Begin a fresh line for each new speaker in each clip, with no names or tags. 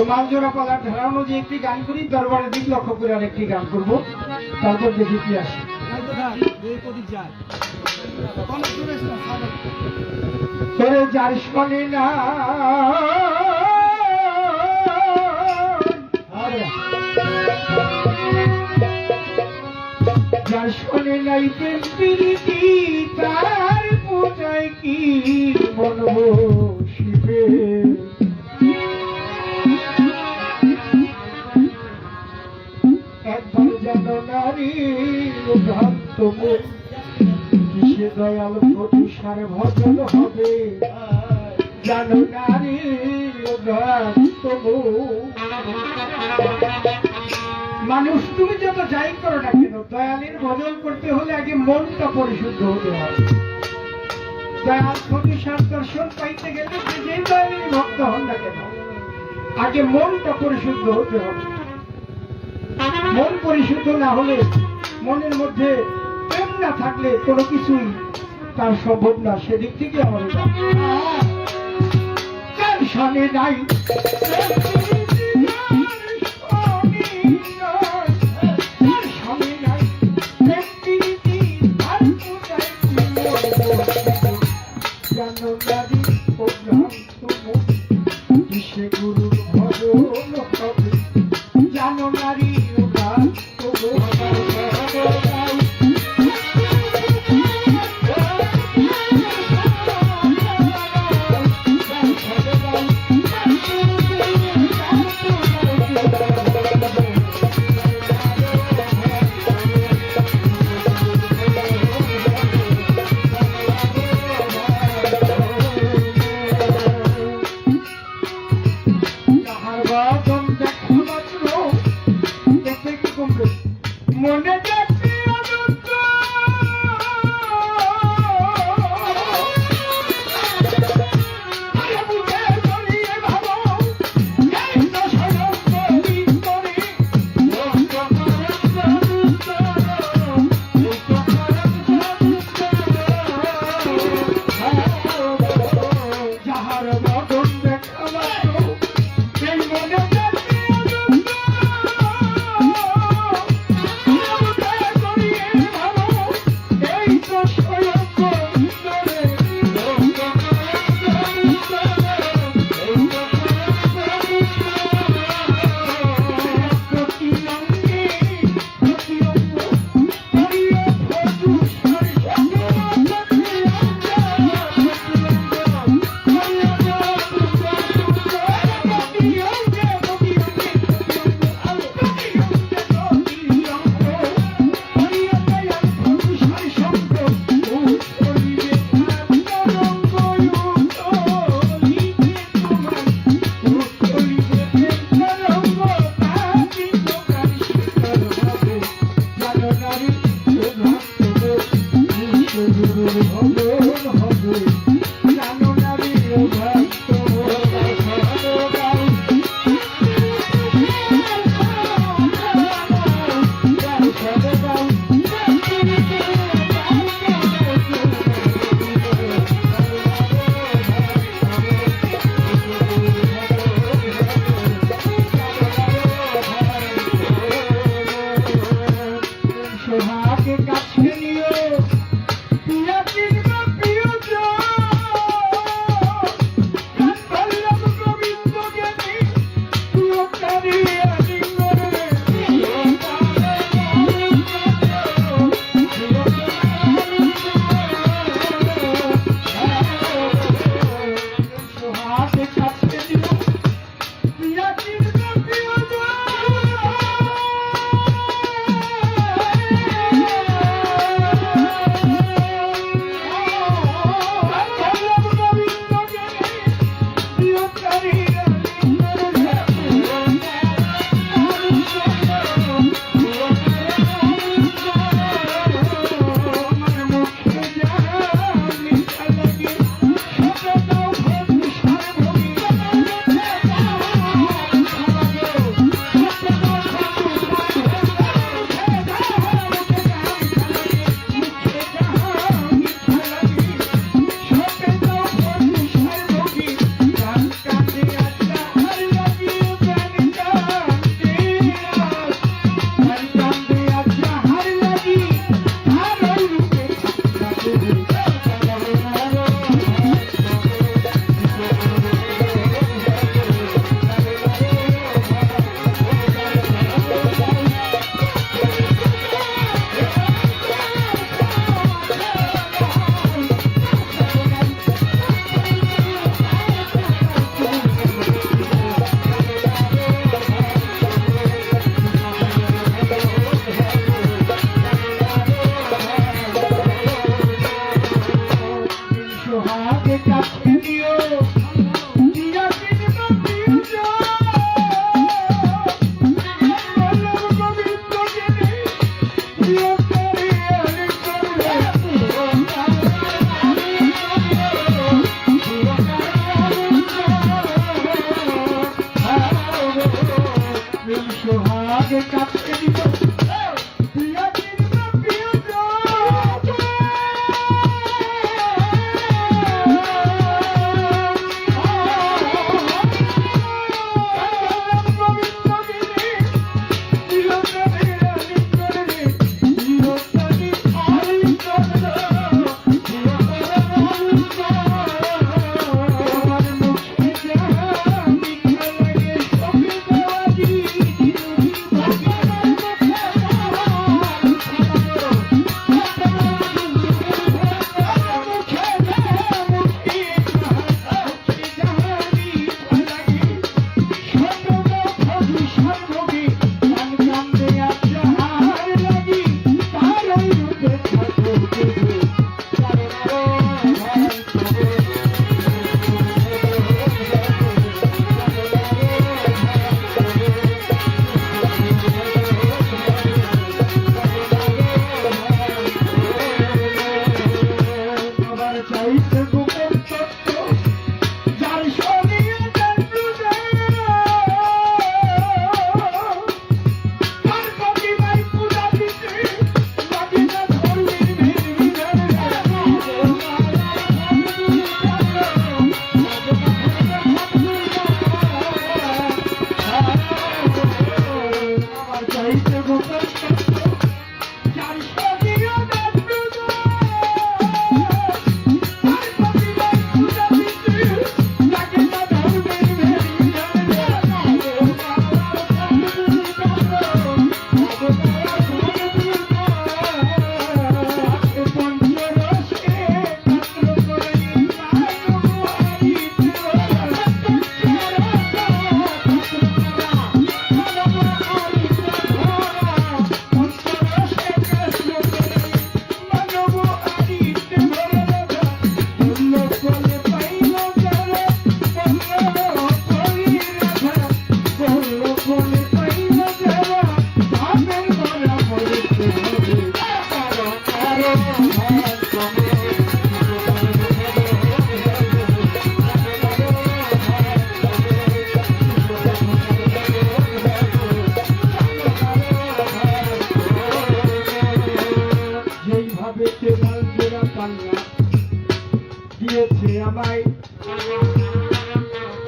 মালজোড়া পালার ধারা অনুযায়ী একটি গান করি, দরবারের দিক লক্ষ্য করে আর একটি গান করবো, তারপর দেখি কি আসে। তোরে যার শোনে না যার শোনে নাই প্রেম প্রীতি, তার পূজায় কি বলব শিবে। একবার যেন নারী ভ্রান্ত কিসে দয়াল প্রতিসার ভজন হবে, জানো নারী ভ্রান্ত। মানুষ তুমি যত যাই করো না কেন, দয়ালের ভজন করতে হলে আগে মনটা পরিশুদ্ধ হতে হয়। দয়াল প্রতিসার দর্শন পাইতে গেলে যে দয়ালের ভক্ত হন না কেন, আগে মনটা পরিশুদ্ধ হতে হবে। মন পরিশুদ্ধ না হলে, মনের মধ্যে প্রেম না থাকলে কোনো কিছুই তার সম্ভব না। সেদিক থেকে আমাদের টেনশনে নাই গুরুর ভজন হবে, জানো নারী মনে দেখতে অনন্ত বুঝে চলিয়ে ভাবো, এই তো সনন্ত বিস্তরে যাহার মদন দেখা মাত্র এই মনে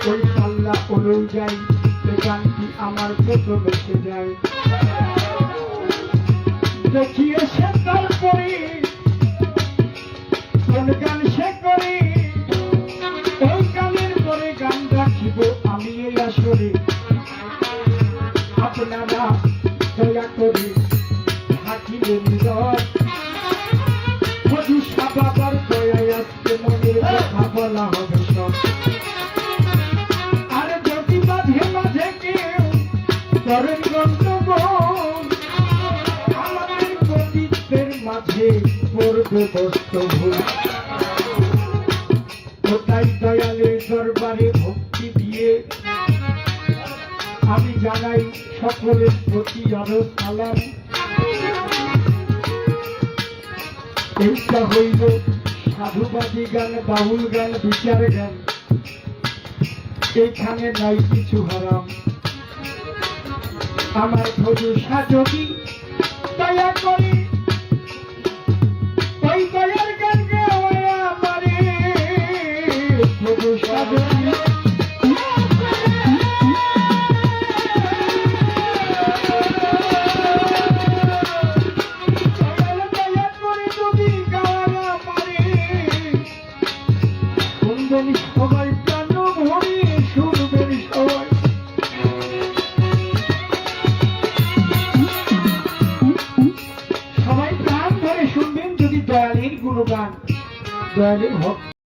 ওই পাল্লা অনুযায়ী এ গানটি আমার কত বেঁচে যায় দেখিয়ে সে তারপরে কোন গান সে করে ওই গানের পরে গান রাখিব আমি এই আসরে আপনারা দয়া করে থাকিবেন নীরব হদিশা বাবার দয়ায় আজকে মনের কথা বলা হবে সব আর যদি মাঝে মাঝে কেউ করেন গণ্ডগোল আমাদের পণ্ডিতদের মাঝে করবে বস্তু ভুল ওটাই দয়ালের দরবারে ভক্তি দিয়ে আমি জানাই সকলের প্রতি আরো সালাম এইটা হইল সাধুবাদী গান বাউল গান বিচার গান এখানে নাই কিছু হারাম আমার ভরসা যদি দয়া করি ওই দয়ার গান গাওয়ায় আমারে ভরসা যদি সবাই প্রাণ ভরে শুনবেন সবাই সবাই প্রাণ ধরে শুনবেন যদি দয়ালের গুণগান দয়ালের ভক্ত